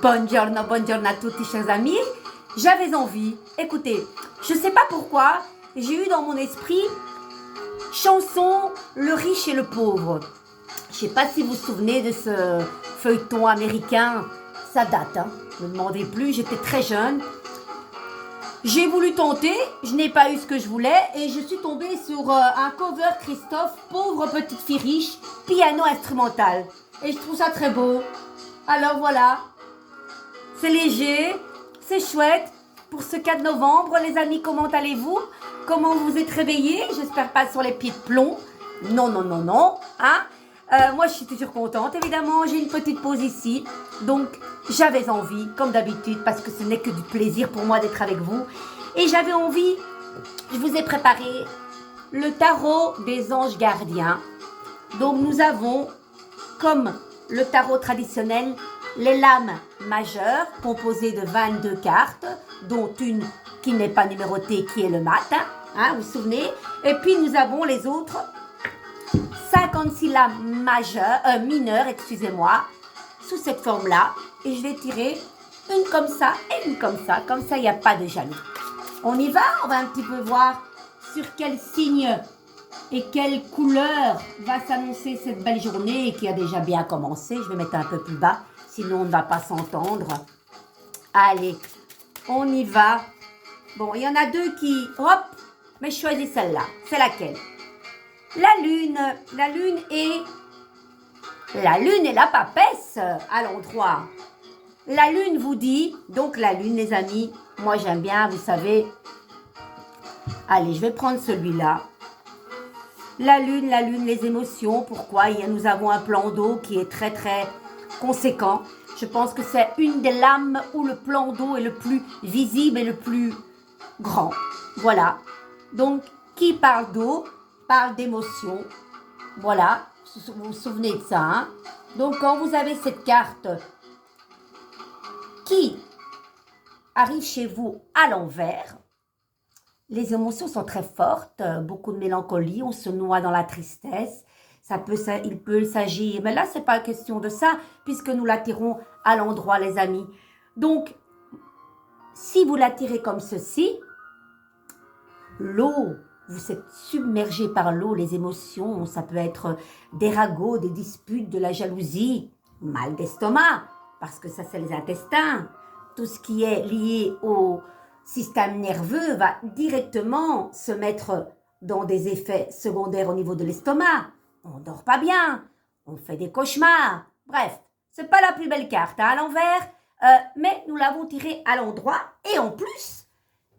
Buongiorno, buongiorno à tutti chers amis. J'avais envie, écoutez, je sais pas pourquoi, j'ai eu dans mon esprit chanson Le riche et le pauvre. Je sais pas si vous vous souvenez de ce feuilleton américain, ça date, hein. Ne me demandez plus, j'étais très jeune. J'ai voulu tenter, je n'ai pas eu ce que je voulais et je suis tombée sur un cover Christophe, pauvre petite fille riche, piano instrumental. Et je trouve ça très beau. Alors voilà, c'est léger, c'est chouette. Pour ce 4 novembre, les amis, comment allez-vous? Comment vous êtes réveillés? J'espère pas sur les pieds de plomb. Non, non, non, non. Hein? Moi, je suis toujours contente, évidemment. J'ai une petite pause ici. Donc, j'avais envie, comme d'habitude, parce que ce n'est que du plaisir pour moi d'être avec vous. Et j'avais envie, je vous ai préparé le tarot des anges gardiens. Donc, nous avons, comme le tarot traditionnel, les lames majeures, composées de 22 cartes, dont une qui n'est pas numérotée, qui est le mat, hein, vous vous souvenez. Et puis, nous avons les autres 56 lames mineures, excusez-moi, sous cette forme-là. Et je vais tirer une comme ça et une comme ça. Comme ça, il n'y a pas de jaloux. On y va, on va un petit peu voir sur quel signe et quelle couleur va s'annoncer cette belle journée qui a déjà bien commencé. Je vais mettre un peu plus bas, sinon on ne va pas s'entendre. Allez, on y va. Bon, il y en a deux qui... Hop, mais je choisis celle-là. C'est laquelle? La lune et la papesse à l'endroit. La lune vous dit, donc la lune les amis, moi j'aime bien, vous savez. Allez, je vais prendre celui-là. La lune, les émotions, pourquoi? Nous avons un plan d'eau qui est très très conséquent. Je pense que c'est une des lames où le plan d'eau est le plus visible et le plus grand. Voilà. Donc, qui parle d'eau? Parle d'émotion. Voilà, vous vous souvenez de ça, hein? Donc, quand vous avez cette carte qui arrive chez vous à l'envers, les émotions sont très fortes, beaucoup de mélancolie, on se noie dans la tristesse. Il peut s'agir, mais là, c'est pas question de ça, puisque nous l'attirons à l'endroit, les amis. Donc, si vous l'attirez comme ceci, l'eau, vous êtes submergé par l'eau, les émotions, ça peut être des ragots, des disputes, de la jalousie, mal d'estomac, parce que ça c'est les intestins. Tout ce qui est lié au système nerveux va directement se mettre dans des effets secondaires au niveau de l'estomac. On ne dort pas bien, on fait des cauchemars. Bref, c'est pas la plus belle carte hein, à l'envers, mais nous l'avons tirée à l'endroit et en plus,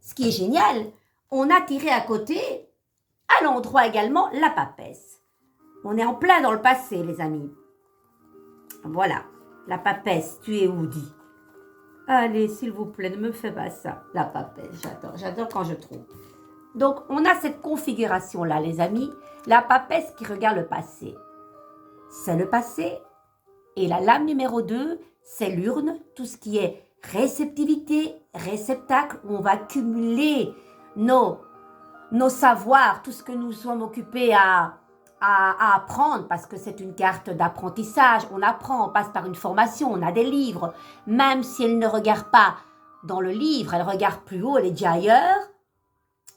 ce qui est génial, on a tiré à côté, à l'endroit également, la papesse. On est en plein dans le passé, les amis. Voilà, la papesse, tu es où, dit? Allez, s'il vous plaît, ne me fais pas ça. La papesse, j'adore quand je trouve. Donc, on a cette configuration-là, les amis. La papesse qui regarde le passé. C'est le passé. Et la lame numéro 2, c'est l'urne, tout ce qui est réceptivité, réceptacle, où on va cumuler nos savoirs, tout ce que nous sommes occupés à apprendre, parce que c'est une carte d'apprentissage. On apprend, on passe par une formation, on a des livres. Même si elle ne regarde pas dans le livre, elle regarde plus haut, elle est déjà ailleurs.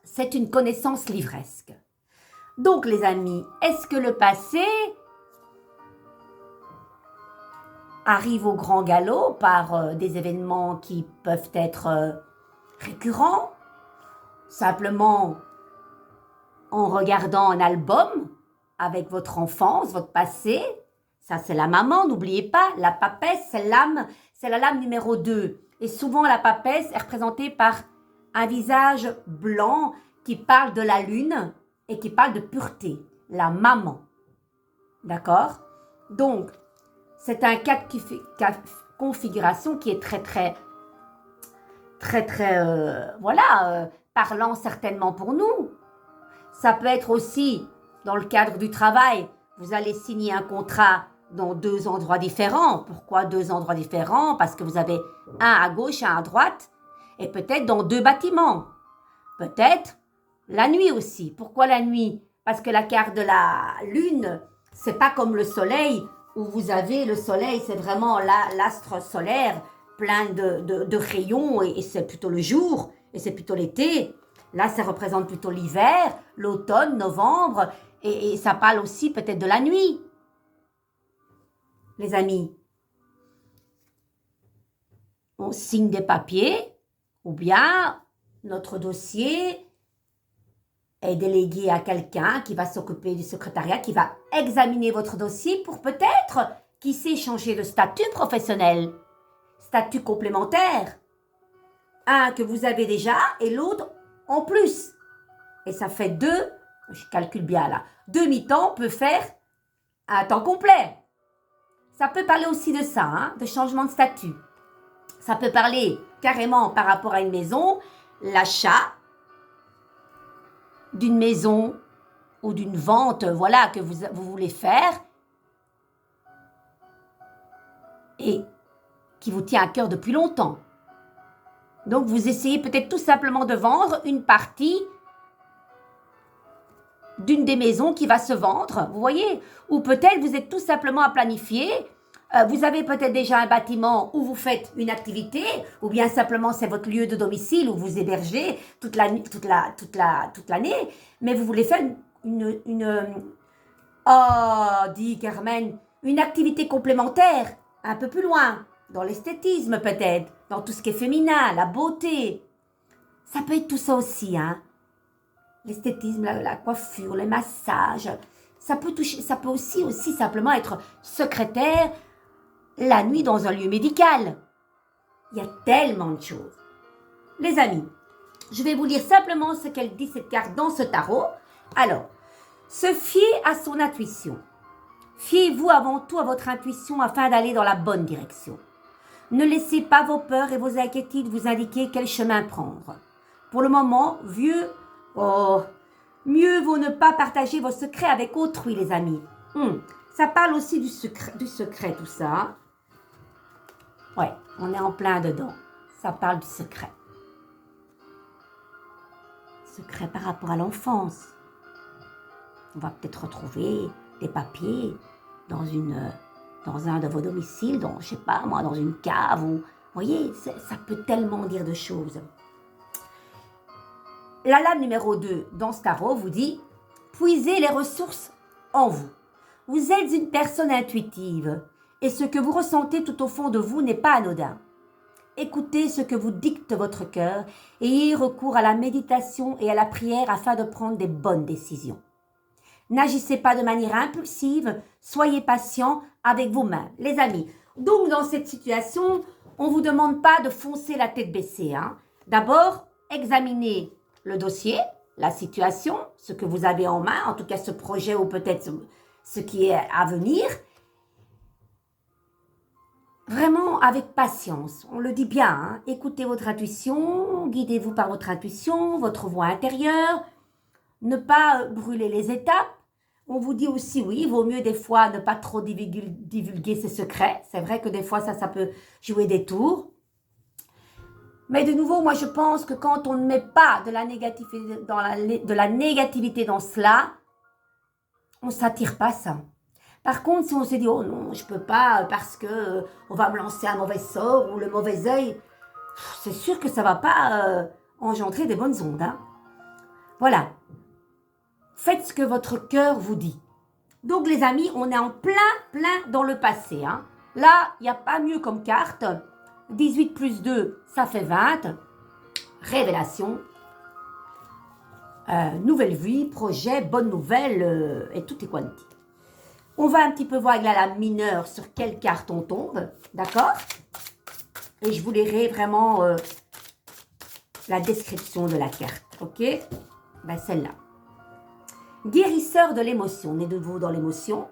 C'est une connaissance livresque. Donc, les amis, est-ce que le passé arrive au grand galop par des événements qui peuvent être récurrents? Simplement en regardant un album avec votre enfance, votre passé. Ça, c'est la maman, n'oubliez pas. La papesse, c'est la lame numéro 2. Et souvent, la papesse est représentée par un visage blanc qui parle de la lune et qui parle de pureté. La maman. D'accord? Donc, c'est un cas de configuration qui est très, parlant certainement pour nous. Ça peut être aussi, dans le cadre du travail, vous allez signer un contrat dans 2 endroits différents. Pourquoi 2 endroits différents? Parce que vous avez un à gauche, un à droite, et peut-être dans 2 bâtiments. Peut-être la nuit aussi. Pourquoi la nuit? Parce que la carte de la lune, c'est pas comme le soleil, où vous avez le soleil, c'est vraiment l'astre solaire plein de rayons et c'est plutôt le jour et c'est plutôt l'été. Là, ça représente plutôt l'hiver, l'automne, novembre et ça parle aussi peut-être de la nuit. Les amis, on signe des papiers ou bien notre dossier est délégué à quelqu'un qui va s'occuper du secrétariat, qui va examiner votre dossier pour peut-être, qui sait, changer de statut professionnel, statut complémentaire. Un que vous avez déjà et l'autre en plus. Et ça fait 2, je calcule bien là, 2 mi-temps peut faire un temps complet. Ça peut parler aussi de ça, hein, de changement de statut. Ça peut parler carrément par rapport à une maison, l'achat d'une maison ou d'une vente, voilà, que vous voulez faire et qui vous tient à cœur depuis longtemps. Donc, vous essayez peut-être tout simplement de vendre une partie d'une des maisons qui va se vendre, vous voyez. Ou peut-être vous êtes tout simplement à planifier. Vous avez peut-être déjà un bâtiment où vous faites une activité, ou bien simplement c'est votre lieu de domicile où vous hébergez toute l'année, mais vous voulez faire dit Carmen, une activité complémentaire, un peu plus loin, dans l'esthétisme peut-être, dans tout ce qui est féminin, la beauté. Ça peut être tout ça aussi, hein. L'esthétisme, la coiffure, les massages, ça peut aussi simplement être secrétaire la nuit dans un lieu médical. Il y a tellement de choses. Les amis, je vais vous lire simplement ce qu'elle dit cette carte dans ce tarot. Alors, se fier à son intuition. Fiez-vous avant tout à votre intuition afin d'aller dans la bonne direction. Ne laissez pas vos peurs et vos inquiétudes vous indiquer quel chemin prendre. Pour le moment, mieux vaut ne pas partager vos secrets avec autrui, les amis. Ça parle aussi du secret, tout ça. Ouais, on est en plein dedans. Ça parle du secret. Secret par rapport à l'enfance. On va peut-être retrouver des papiers dans un de vos domiciles, je sais pas moi, dans une cave. Vous voyez, ça peut tellement dire de choses. La lame numéro 2 dans ce tarot vous dit « Puisez les ressources en vous. Vous êtes une personne intuitive et ce que vous ressentez tout au fond de vous n'est pas anodin. Écoutez ce que vous dicte votre cœur et ayez recours à la méditation et à la prière afin de prendre des bonnes décisions. N'agissez pas de manière impulsive, soyez patient avec vos mains. » Les amis, donc dans cette situation, on ne vous demande pas de foncer la tête baissée. Hein. D'abord, examinez le dossier, la situation, ce que vous avez en main, en tout cas ce projet ou peut-être ce qui est à venir. Vraiment avec patience, on le dit bien, hein. Écoutez votre intuition, guidez-vous par votre intuition, votre voix intérieure, ne pas brûler les étapes. On vous dit aussi, oui, il vaut mieux des fois ne pas trop divulguer ses secrets. C'est vrai que des fois, ça peut jouer des tours. Mais de nouveau, moi, je pense que quand on ne met pas de la négativité dans cela, on ne s'attire pas ça. Par contre, si on se dit, oh non, je ne peux pas parce que on va me lancer un mauvais sort ou le mauvais œil, c'est sûr que ça ne va pas engendrer des bonnes ondes. Hein. Voilà. Faites ce que votre cœur vous dit. Donc, les amis, on est en plein dans le passé. Hein. Là, il n'y a pas mieux comme carte. 18 plus 2, ça fait 20. Révélation. Nouvelle vie, projet, bonne nouvelle et tout est quanti. On va un petit peu voir avec la lame mineure sur quelle carte on tombe. D'accord? Et je vous lirai vraiment la description de la carte. Ok? Ben, celle-là. Guérisseur de l'émotion. On est de nouveau dans l'émotion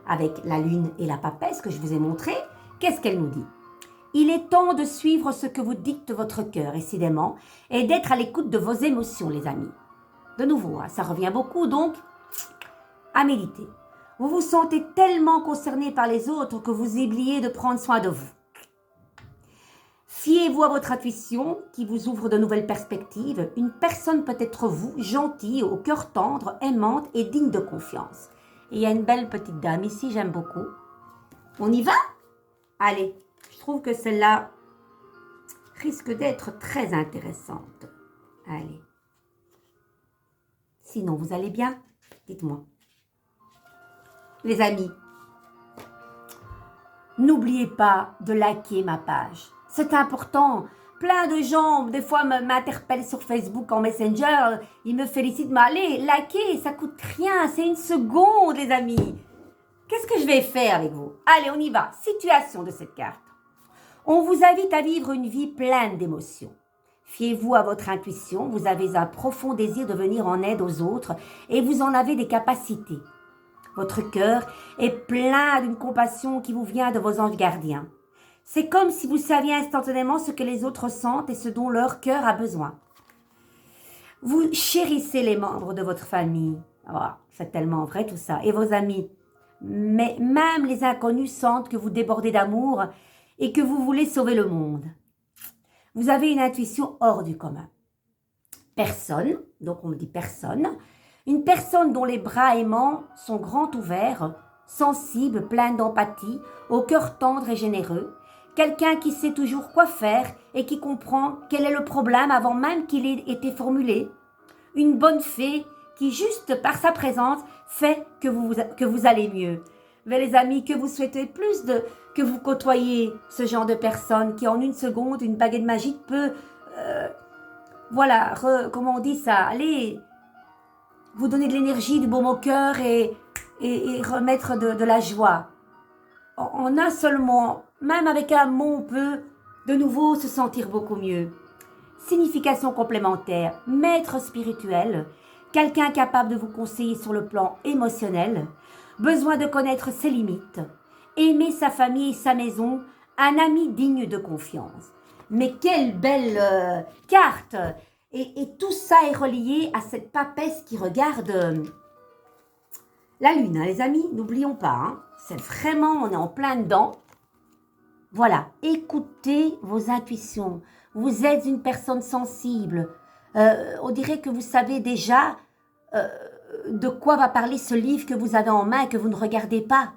avec la lune et la papesse que je vous ai montré. Qu'est-ce qu'elle nous dit? Il est temps de suivre ce que vous dicte votre cœur, décidément, et d'être à l'écoute de vos émotions, les amis. De nouveau, hein, ça revient beaucoup, donc, à méditer. Vous vous sentez tellement concerné par les autres que vous oubliez de prendre soin de vous. Fiez-vous à votre intuition qui vous ouvre de nouvelles perspectives. Une personne peut être vous, gentille, au cœur tendre, aimante et digne de confiance. Et il y a une belle petite dame ici, j'aime beaucoup. On y va? Allez, je trouve que celle-là, risque d'être très intéressante. Allez. Sinon, vous allez bien? Dites-moi. Les amis, n'oubliez pas de liker ma page. C'est important. Plein de gens, des fois, m'interpellent sur Facebook en Messenger. Ils me félicitent. Mais allez, liker, ça coûte rien. C'est une seconde, les amis. Qu'est-ce que je vais faire avec vous? Allez, on y va. Situation de cette carte. On vous invite à vivre une vie pleine d'émotions. Fiez-vous à votre intuition. Vous avez un profond désir de venir en aide aux autres et vous en avez des capacités. Votre cœur est plein d'une compassion qui vous vient de vos anges gardiens. C'est comme si vous saviez instantanément ce que les autres sentent et ce dont leur cœur a besoin. Vous chérissez les membres de votre famille. Oh, c'est tellement vrai tout ça. Et vos amis. Mais même les inconnus sentent que vous débordez d'amour et que vous voulez sauver le monde. Vous avez une intuition hors du commun. Personne, donc on me dit personne, une personne dont les bras aimants sont grands ouverts, sensible, plein d'empathie, au cœur tendre et généreux, quelqu'un qui sait toujours quoi faire et qui comprend quel est le problème avant même qu'il ait été formulé, une bonne fée qui, juste par sa présence, fait que vous allez mieux. Mais les amis, que vous souhaitez que vous côtoyez ce genre de personne qui, en une seconde, une baguette magique peut, comment on dit ça, allez, vous donner de l'énergie, du baume au cœur et remettre de la joie. En un seul mot, même avec un mot, on peut de nouveau se sentir beaucoup mieux. Signification complémentaire, maître spirituel, quelqu'un capable de vous conseiller sur le plan émotionnel, besoin de connaître ses limites, aimer sa famille et sa maison, un ami digne de confiance. Mais quelle belle carte! Et tout ça est relié à cette papesse qui regarde la lune, hein, les amis, n'oublions pas, hein, c'est vraiment, on est en plein dedans. Voilà, écoutez vos intuitions. Vous êtes une personne sensible. On dirait que vous savez déjà de quoi va parler ce livre que vous avez en main et que vous ne regardez pas.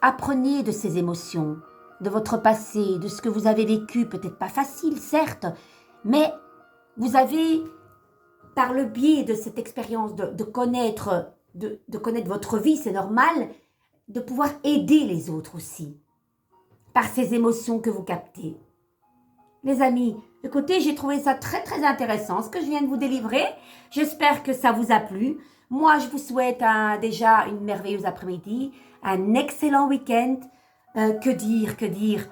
Apprenez de ces émotions, de votre passé, de ce que vous avez vécu. Peut-être pas facile, certes, mais vous avez, par le biais de cette expérience de connaître votre vie, c'est normal, de pouvoir aider les autres aussi, par ces émotions que vous captez. Les amis, écoutez, j'ai trouvé ça très très intéressant, ce que je viens de vous délivrer. J'espère que ça vous a plu. Moi, je vous souhaite déjà une merveilleuse après-midi, un excellent week-end. Que dire.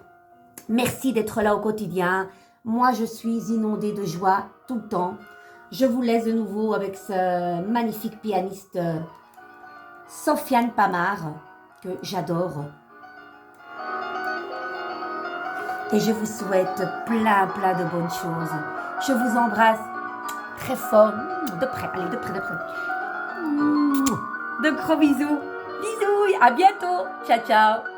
Merci d'être là au quotidien. Moi, je suis inondée de joie tout le temps. Je vous laisse de nouveau avec ce magnifique pianiste Sofiane Pamar, que j'adore. Et je vous souhaite plein de bonnes choses. Je vous embrasse très fort, de près, allez, de près. De gros bisous. Bisous, à bientôt. Ciao, ciao.